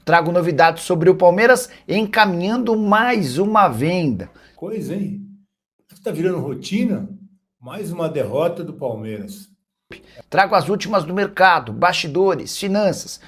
trago novidades sobre o Palmeiras encaminhando mais uma venda. Coisa, hein? Está virando rotina? Mais uma derrota do Palmeiras. Trago as últimas do mercado, bastidores, finanças,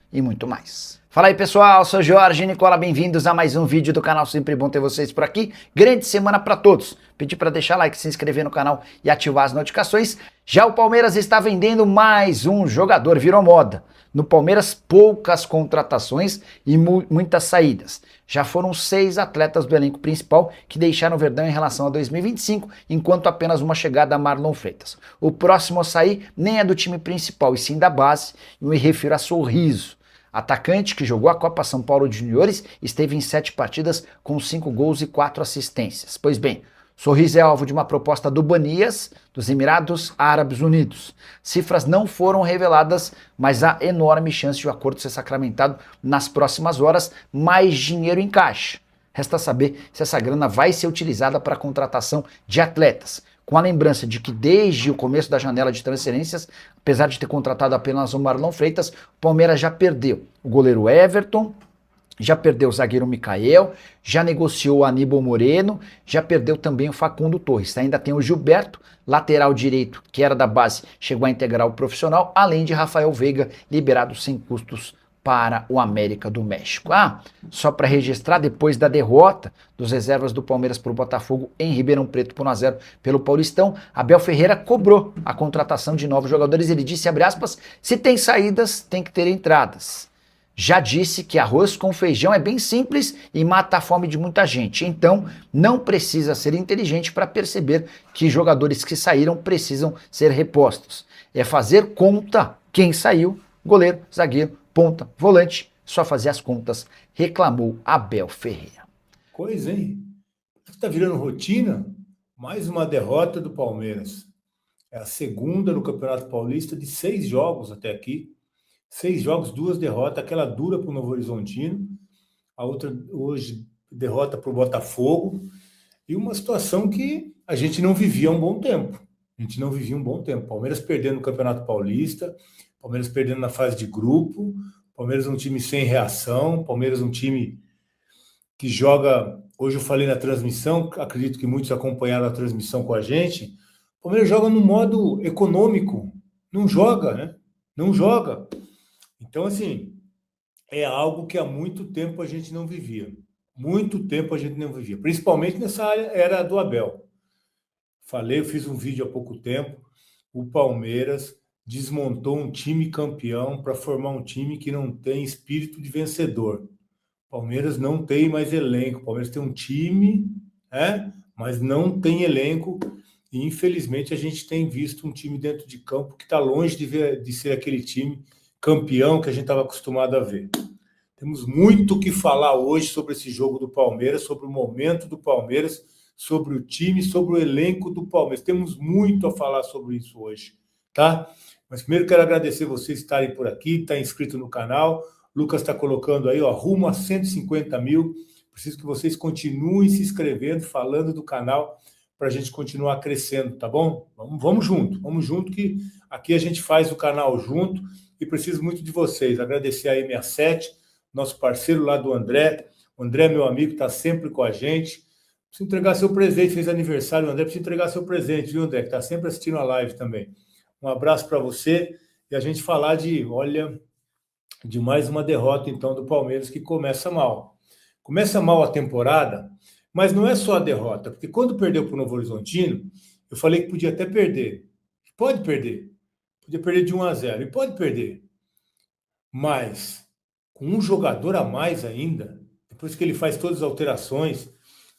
e muito mais. Fala aí pessoal, sou Jorge Nicola, bem-vindos a mais um vídeo do canal, sempre bom ter vocês por aqui. Grande semana para todos. Pedi para deixar like, se inscrever no canal e ativar as notificações. Já o Palmeiras está vendendo mais um jogador, virou moda. No Palmeiras, poucas contratações e muitas saídas. Já foram 6 atletas do elenco principal que deixaram o Verdão em relação a 2025, enquanto apenas uma chegada a Marlon Freitas. O próximo a sair nem é do time principal, e sim da base, e me refiro a Sorriso. Atacante que jogou a Copa São Paulo de Juniores, esteve em 7 partidas com 5 gols e 4 assistências. Pois bem, Sorriso é alvo de uma proposta do Banias, dos Emirados Árabes Unidos. Cifras não foram reveladas, mas há enorme chance de o acordo ser sacramentado nas próximas horas, mais dinheiro em caixa. Resta saber se essa grana vai ser utilizada para a contratação de atletas. Com a lembrança de que desde o começo da janela de transferências, apesar de ter contratado apenas o Marlon Freitas, o Palmeiras já perdeu o goleiro Everton, já perdeu o zagueiro Micael, já negociou o Aníbal Moreno, já perdeu também o Facundo Torres. Ainda tem o Gilberto, lateral direito, que era da base, chegou a integrar o profissional, além de Rafael Veiga, liberado sem custos para o América do México. Só para registrar, depois da derrota dos reservas do Palmeiras para o Botafogo em Ribeirão Preto por 1-0 pelo Paulistão, Abel Ferreira cobrou a contratação de novos jogadores. Ele disse, abre aspas, se tem saídas, tem que ter entradas. Já disse que arroz com feijão é bem simples e mata a fome de muita gente. Então, não precisa ser inteligente para perceber que jogadores que saíram precisam ser repostos. É fazer conta quem saiu, goleiro, zagueiro, ponta, volante, só fazer as contas, reclamou Abel Ferreira. Coisa, hein? Está virando rotina? Mais uma derrota do Palmeiras. É a segunda no Campeonato Paulista de 6 jogos até aqui. 6 jogos, 2 derrotas, aquela dura para o Novo Horizontino, a outra hoje derrota para o Botafogo, e uma situação que a gente não vivia há um bom tempo. Palmeiras perdendo no Campeonato Paulista, Palmeiras perdendo na fase de grupo, Palmeiras é um time sem reação, Palmeiras é um time que joga, hoje eu falei na transmissão, acredito que muitos acompanharam a transmissão com a gente, Palmeiras joga no modo econômico, não joga, né? Não joga. Então, assim, é algo que há muito tempo a gente não vivia. Principalmente nessa era do Abel. Eu fiz um vídeo há pouco tempo, o Palmeiras desmontou um time campeão para formar um time que não tem espírito de vencedor. O Palmeiras não tem mais elenco. O Palmeiras tem um time, mas não tem elenco. E, infelizmente, a gente tem visto um time dentro de campo que está longe de ser aquele time campeão que a gente estava acostumado a ver. Temos muito o que falar hoje sobre esse jogo do Palmeiras, sobre o momento do Palmeiras, sobre o time, sobre o elenco do Palmeiras. Temos muito a falar sobre isso hoje, tá? Mas primeiro quero agradecer vocês estarem por aqui, estar inscrito no canal. O Lucas está colocando aí, rumo a 150 mil. Preciso que vocês continuem se inscrevendo, falando do canal, para a gente continuar crescendo, tá bom? Vamos junto que aqui a gente faz o canal junto e preciso muito de vocês. Agradecer a M7, nosso parceiro lá do André. O André, meu amigo, está sempre com a gente. Precisa entregar seu presente, fez aniversário, o André precisa entregar seu presente, viu, André? Que está sempre assistindo a live também. Um abraço para você e a gente falar de mais uma derrota, então, do Palmeiras, que começa mal. Começa mal a temporada, mas não é só a derrota, porque quando perdeu para o Novo Horizontino, eu falei que podia até perder. Pode perder. Podia perder de 1-0, e pode perder. Mas, com um jogador a mais ainda, depois que ele faz todas as alterações,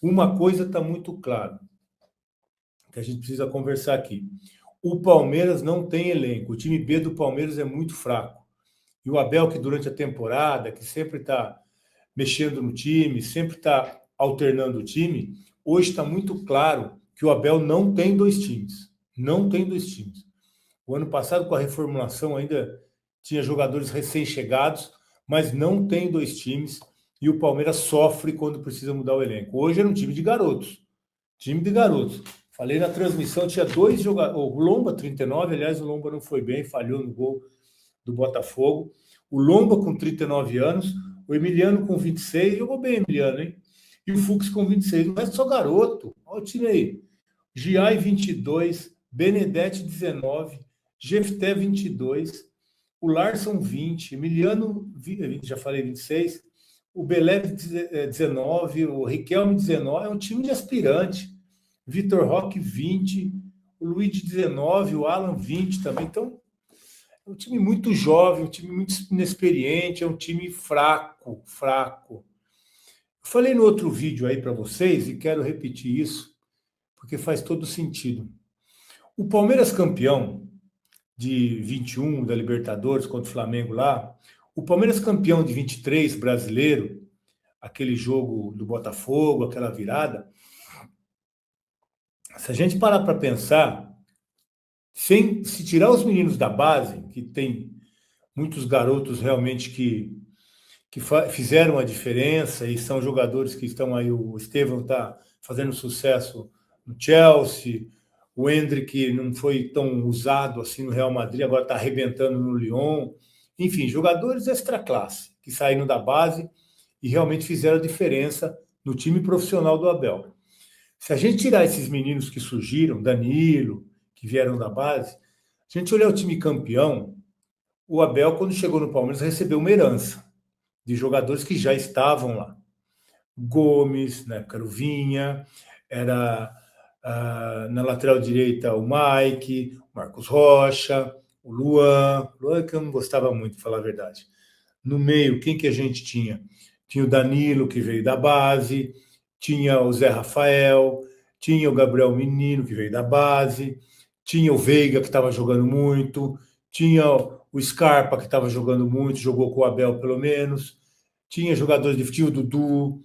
uma coisa está muito clara, que a gente precisa conversar aqui. O Palmeiras não tem elenco. O time B do Palmeiras é muito fraco. E o Abel, que durante a temporada, que sempre está mexendo no time, sempre está alternando o time, hoje está muito claro que o Abel não tem 2 times. Não tem 2 times. O ano passado, com a reformulação, ainda tinha jogadores recém-chegados, mas não tem 2 times e o Palmeiras sofre quando precisa mudar o elenco. Hoje era um time de garotos. Falei na transmissão, tinha 2 jogadores. O Lomba, 39, aliás, o Lomba não foi bem, falhou no gol do Botafogo. O Lomba com 39 anos, O Emiliano com 26, jogou bem, Emiliano, hein? E o Fux com 26. O resto só garoto. Olha o time aí. Giai, 22. Benedetti, 19. Jefté, 22. O Larson, 20. Emiliano, já falei, 26. O Belev, 19. O Riquelme, 19. É um time de aspirante. Vitor Roque, 20. O Luiz, 19. O Alan, 20 também. Então, é um time muito jovem, um time muito inexperiente, é um time fraco. Eu falei no outro vídeo aí para vocês e quero repetir isso, porque faz todo sentido. O Palmeiras campeão de 21 da Libertadores contra o Flamengo lá, o Palmeiras campeão de 23 brasileiro, aquele jogo do Botafogo, aquela virada, se a gente parar para pensar, se tirar os meninos da base, que tem muitos garotos realmente que fizeram a diferença e são jogadores que estão aí, o Estevão está fazendo sucesso no Chelsea, o Endrick não foi tão usado assim no Real Madrid, agora está arrebentando no Lyon. Enfim, jogadores extra classe, que saíram da base e realmente fizeram a diferença no time profissional do Abel. Se a gente tirar esses meninos que surgiram, Danilo, que vieram da base, se a gente olhar o time campeão, o Abel, quando chegou no Palmeiras, recebeu uma herança de jogadores que já estavam lá. Gomes, na época era o Vinha, era na lateral direita o Mike, o Marcos Rocha, o Luan que eu não gostava muito, para falar a verdade. No meio, quem que a gente tinha? Tinha o Danilo, que veio da base, tinha o Zé Rafael, tinha o Gabriel Menino, que veio da base, tinha o Veiga, que estava jogando muito, tinha o Scarpa, que estava jogando muito, jogou com o Abel pelo menos, tinha jogadores de futebol, o Dudu,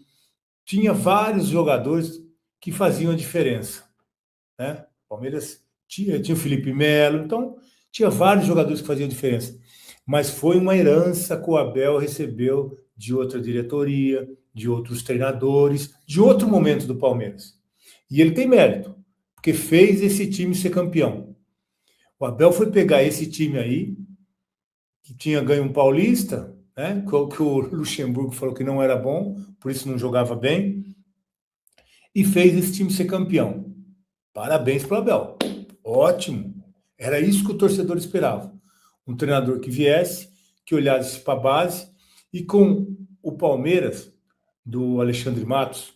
tinha vários jogadores que faziam a diferença, né? Palmeiras tinha o Felipe Melo, então tinha vários jogadores que faziam diferença, mas foi uma herança que o Abel recebeu de outra diretoria, de outros treinadores, de outro momento do Palmeiras. E ele tem mérito, porque fez esse time ser campeão. O Abel foi pegar esse time aí, que tinha ganho um Paulista, né, que o Luxemburgo falou que não era bom, por isso não jogava bem, e fez esse time ser campeão. Parabéns para o Abel. Ótimo. Era isso que o torcedor esperava. Um treinador que viesse, que olhasse para a base, e com o Palmeiras, do Alexandre Matos,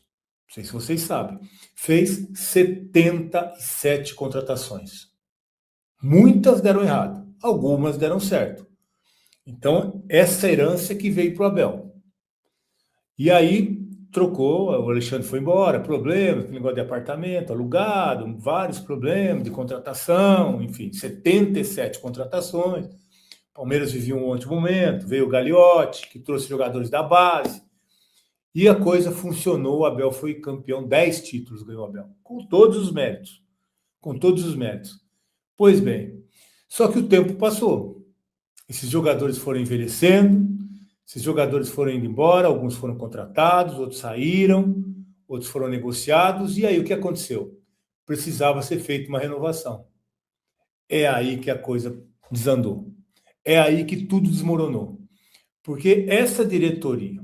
não sei se vocês sabem, fez 77 contratações. Muitas deram errado, algumas deram certo. Então, essa herança que veio para o Abel. E aí, trocou, o Alexandre foi embora, problemas, negócio de apartamento, alugado, vários problemas de contratação, enfim, 77 contratações. Palmeiras vivia um ótimo momento, veio o Gagliotti, que trouxe jogadores da base, e a coisa funcionou, o Abel foi campeão, 10 títulos ganhou o Abel, com todos os méritos. Pois bem, só que o tempo passou. Esses jogadores foram envelhecendo, esses jogadores foram indo embora, alguns foram contratados, outros saíram, outros foram negociados, e aí o que aconteceu? Precisava ser feita uma renovação. É aí que a coisa desandou. É aí que tudo desmoronou. Porque essa diretoria,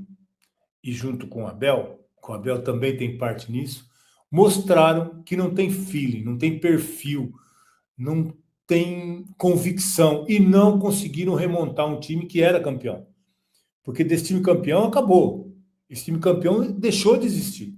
e junto com o Abel também tem parte nisso, mostraram que não tem feeling, não tem perfil, não tem convicção e não conseguiram remontar um time que era campeão. Porque desse time campeão acabou. Esse time campeão deixou de existir.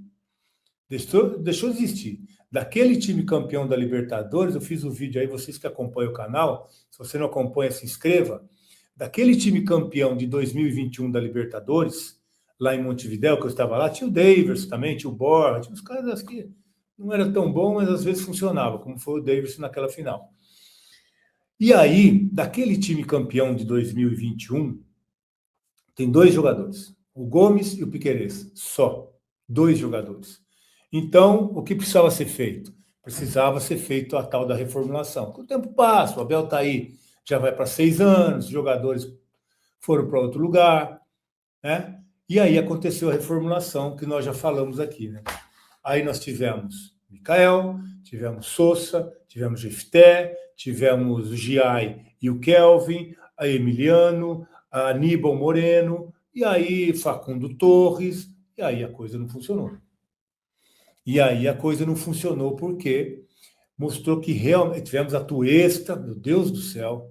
Deixou de existir. Daquele time campeão da Libertadores, eu fiz um vídeo aí, vocês que acompanham o canal, se você não acompanha, se inscreva. Daquele time campeão de 2021 da Libertadores, lá em Montevidéu, que eu estava lá, tinha o Daverson também, tinha o Borja, tinha os caras que não era tão bom, mas às vezes funcionava, como foi o Daverson naquela final. E aí, daquele time campeão de 2021, tem 2 jogadores, o Gomes e o Piquerez, só 2 jogadores. Então, o que precisava ser feito? Precisava ser feito a tal da reformulação. Com o tempo passa, o Abel está aí, já vai para 6 anos, os jogadores foram para outro lugar, né? E aí aconteceu a reformulação que nós já falamos aqui, né? Aí nós tivemos Michael, tivemos Sousa, tivemos Jefté, tivemos o Giai e o Kelvin, a Emiliano, a Aníbal Moreno, e aí Facundo Torres, e aí a coisa não funcionou. E aí a coisa não funcionou porque mostrou que realmente tivemos a Tuesta, meu Deus do céu,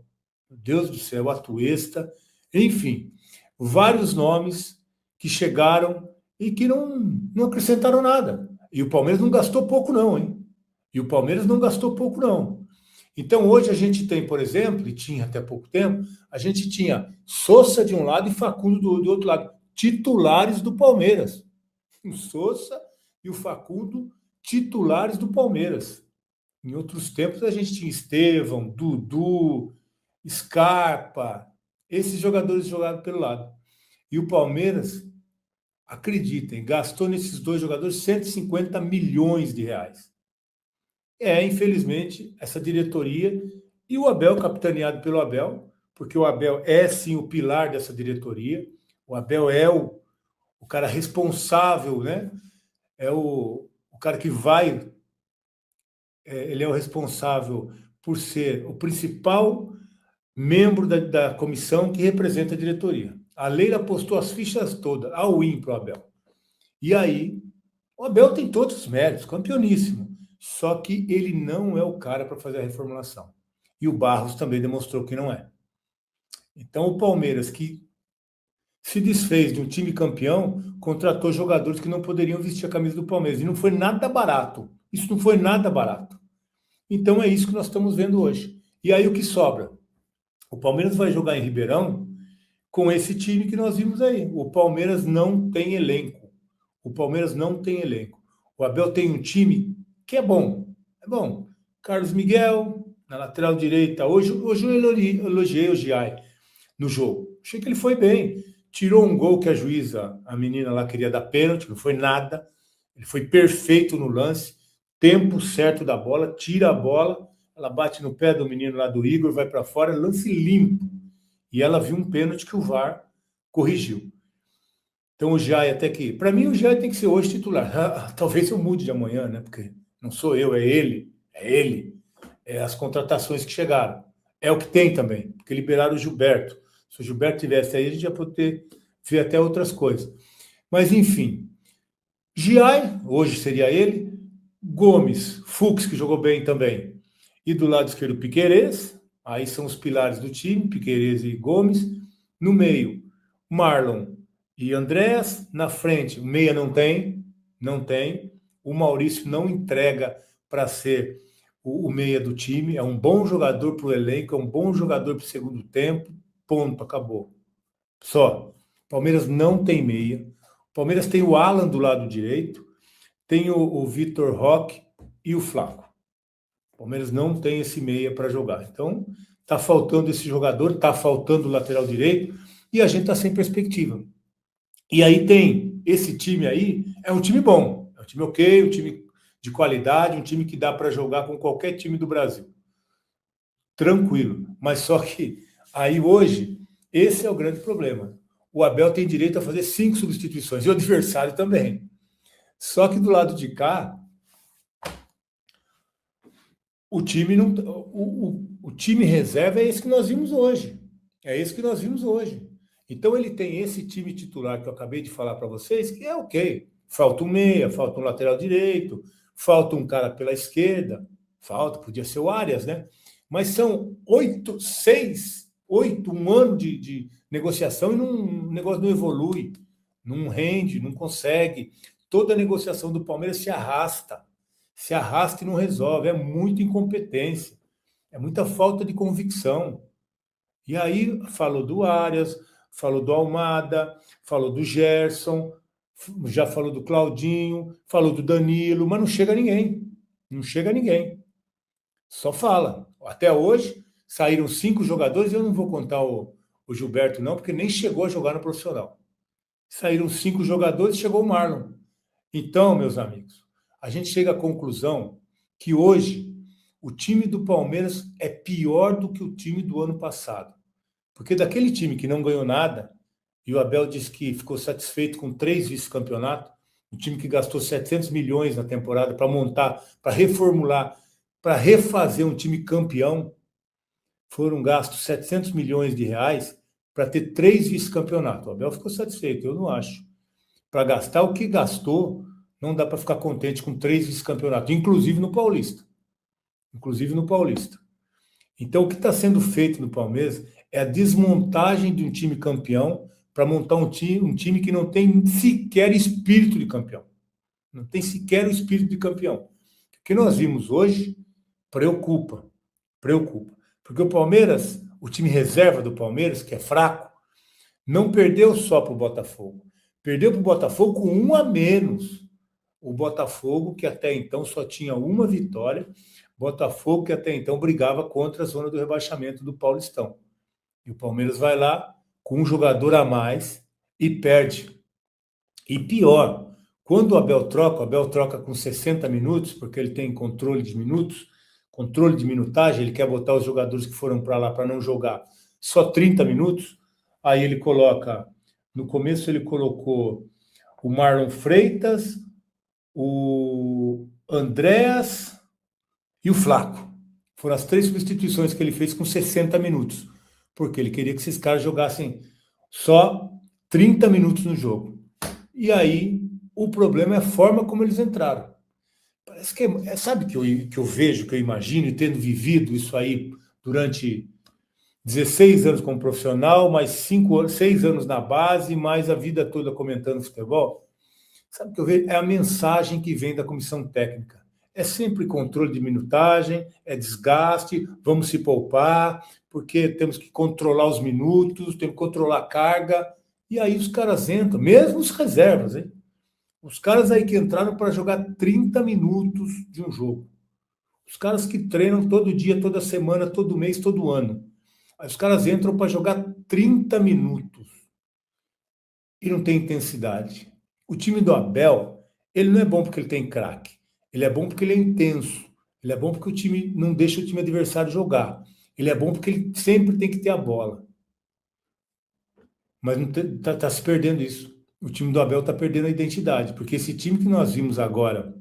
a Tuesta, enfim, vários nomes que chegaram e que não acrescentaram nada. E o Palmeiras não gastou pouco não, hein? E o Palmeiras não gastou pouco não. Então hoje a gente tem, por exemplo, e tinha até pouco tempo, a gente tinha Sousa de um lado e Facundo do outro lado, titulares do Palmeiras. O Sousa e o Facundo, titulares do Palmeiras. Em outros tempos a gente tinha Estevão, Dudu, Scarpa, esses jogadores jogaram pelo lado. E o Palmeiras, acreditem, gastou nesses dois jogadores 150 milhões de reais. Infelizmente, essa diretoria e o Abel, capitaneado pelo Abel, porque o Abel é sim o pilar dessa diretoria, o Abel é o cara responsável, né? É o cara que vai, ele é o responsável por ser o principal membro da comissão que representa a diretoria. A Leila postou as fichas todas, ao win para o Abel. E aí, o Abel tem todos os méritos, campeoníssimo. Só que ele não é o cara para fazer a reformulação. E o Barros também demonstrou que não é. Então, o Palmeiras, que se desfez de um time campeão, contratou jogadores que não poderiam vestir a camisa do Palmeiras. E não foi nada barato. Isso não foi nada barato. Então, é isso que nós estamos vendo hoje. E aí, o que sobra? O Palmeiras vai jogar em Ribeirão com esse time que nós vimos aí. O Palmeiras não tem elenco. O Palmeiras não tem elenco. O Abel tem um time que é bom. É bom. Carlos Miguel, na lateral direita. Hoje eu elogiei o Giai no jogo. Achei que ele foi bem. Tirou um gol que a juíza, a menina lá, queria dar pênalti. Não foi nada. Ele foi perfeito no lance. Tempo certo da bola. Tira a bola. Ela bate no pé do menino lá do Igor, vai para fora. Lance limpo. E ela viu um pênalti que o VAR corrigiu. Então o Giai até que... Para mim o Giai tem que ser hoje titular. Talvez eu mude de amanhã, né? Porque não sou eu, é ele. É ele. É as contratações que chegaram. É o que tem também. Porque liberaram o Gilberto. Se o Gilberto tivesse aí, a gente ia poder ver até outras coisas. Mas enfim. Giai, hoje seria ele. Gomes, Fux, que jogou bem também. E do lado esquerdo, Piquerez. Aí são os pilares do time, Piquerez e Gomes. No meio, Marlon e Andréas. Na frente, o meia não tem. O Maurício não entrega para ser o meia do time. É um bom jogador para o elenco, é um bom jogador para o segundo tempo. Ponto, acabou. Só. Palmeiras não tem meia. Palmeiras tem o Alan do lado direito, tem o Vitor Roque e o Flaco. O Palmeiras não tem esse meia para jogar. Então, está faltando esse jogador, está faltando o lateral direito e a gente está sem perspectiva. E aí tem esse time aí, é um time bom, é um time ok, um time de qualidade, um time que dá para jogar com qualquer time do Brasil. Tranquilo. Mas só que aí hoje, esse é o grande problema. O Abel tem direito a fazer 5 substituições e o adversário também. Só que do lado de cá, o time não, o time reserva é esse que nós vimos hoje. É esse que nós vimos hoje. Então ele tem esse time titular que eu acabei de falar para vocês, que é ok. Falta um meia, falta um lateral direito, falta um cara pela esquerda, podia ser o Arias, né? Mas são 8, um ano de negociação e o negócio não evolui, não rende, não consegue. Toda a negociação do Palmeiras se arrasta e não resolve. É muita incompetência, é muita falta de convicção. E aí falou do Arias, falou do Almada, falou do Gerson, já falou do Claudinho, falou do Danilo, mas não chega ninguém. Não chega ninguém. Só fala. Até hoje saíram 5 jogadores, eu não vou contar o Gilberto não, porque nem chegou a jogar no profissional. Saíram 5 jogadores e chegou o Marlon. Então, meus amigos, a gente chega à conclusão que hoje o time do Palmeiras é pior do que o time do ano passado. Porque daquele time que não ganhou nada, e o Abel disse que ficou satisfeito com 3 vice-campeonatos, um time que gastou 700 milhões na temporada para montar, para reformular, para refazer um time campeão, foram gastos 700 milhões de reais para ter 3 vice-campeonatos. O Abel ficou satisfeito, eu não acho. Para gastar o que gastou, não dá para ficar contente com 3 vice-campeonatos, inclusive no Paulista. Então, o que está sendo feito no Palmeiras é a desmontagem de um time campeão para montar um time que não tem sequer espírito de campeão. Não tem sequer o espírito de campeão. O que nós vimos hoje preocupa. Porque o Palmeiras, o time reserva do Palmeiras, que é fraco, não perdeu só para o Botafogo. Perdeu para o Botafogo com 1 a menos. O Botafogo, que até então só tinha uma vitória, Botafogo, que até então brigava contra a zona do rebaixamento do Paulistão. E o Palmeiras vai lá com um jogador a mais e perde. E pior, quando o Abel troca com 60 minutos, porque ele tem controle de minutos, controle de minutagem, ele quer botar os jogadores que foram para lá para não jogar só 30 minutos, aí ele coloca, no começo ele colocou o Marlon Freitas, o Andréas e o Flaco. Foram as 3 substituições que ele fez com 60 minutos, porque ele queria que esses caras jogassem só 30 minutos no jogo. E aí, o problema é a forma como eles entraram. Parece que sabe que eu vejo, que eu imagino, e tendo vivido isso aí durante 16 anos como profissional, mais 6 anos na base, mais a vida toda comentando futebol. Sabe o que eu vejo? É a mensagem que vem da comissão técnica. É sempre controle de minutagem, é desgaste, vamos se poupar, porque temos que controlar os minutos, temos que controlar a carga. E aí os caras entram, mesmo os reservas, hein? Os caras aí que entraram para jogar 30 minutos de um jogo. Os caras que treinam todo dia, toda semana, todo mês, todo ano. Aí os caras entram para jogar 30 minutos. E não tem intensidade. O time do Abel, ele não é bom porque ele tem craque. Ele é bom porque ele é intenso. Ele é bom porque o time não deixa o time adversário jogar. Ele é bom porque ele sempre tem que ter a bola. Mas está se perdendo isso. O time do Abel está perdendo a identidade, porque esse time que nós vimos agora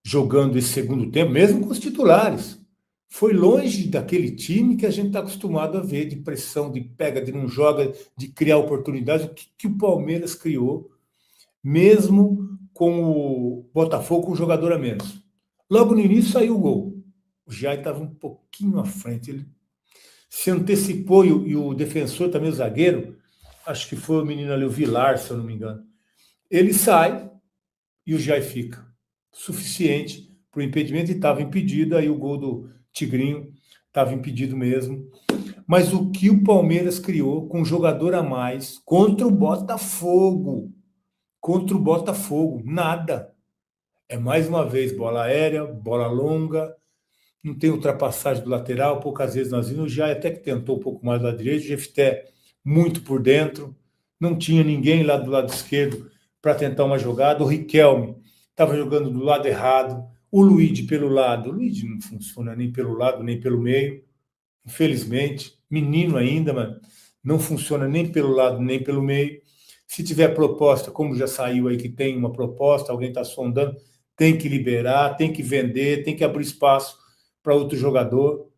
jogando esse segundo tempo, mesmo com os titulares, foi longe daquele time que a gente está acostumado a ver, de pressão, de pega, de não joga, de criar oportunidades. O que o Palmeiras criou, mesmo com o Botafogo com um jogador a menos. Logo no início saiu o gol. O Jair estava um pouquinho à frente, ele se antecipou e o defensor, também o zagueiro, acho que foi o menino ali, o Vilar, se eu não me engano. Ele sai e o Jair fica. Suficiente para o impedimento, e estava impedido, aí o gol do Tigrinho estava impedido mesmo. Mas o que o Palmeiras criou com um jogador a mais contra o Botafogo? Nada. É mais uma vez bola aérea, bola longa, não tem ultrapassagem do lateral, poucas vezes nós vimos. O Jair até que tentou um pouco mais do lado direito, o Jefté muito por dentro, não tinha ninguém lá do lado esquerdo para tentar uma jogada. O Riquelme estava jogando do lado errado, o Luigi pelo lado. O Luigi não funciona nem pelo lado, nem pelo meio, infelizmente. Menino ainda, mas não funciona nem pelo lado, nem pelo meio. Se tiver proposta, como já saiu aí que tem uma proposta, alguém está sondando, tem que liberar, tem que vender, tem que abrir espaço para outro jogador.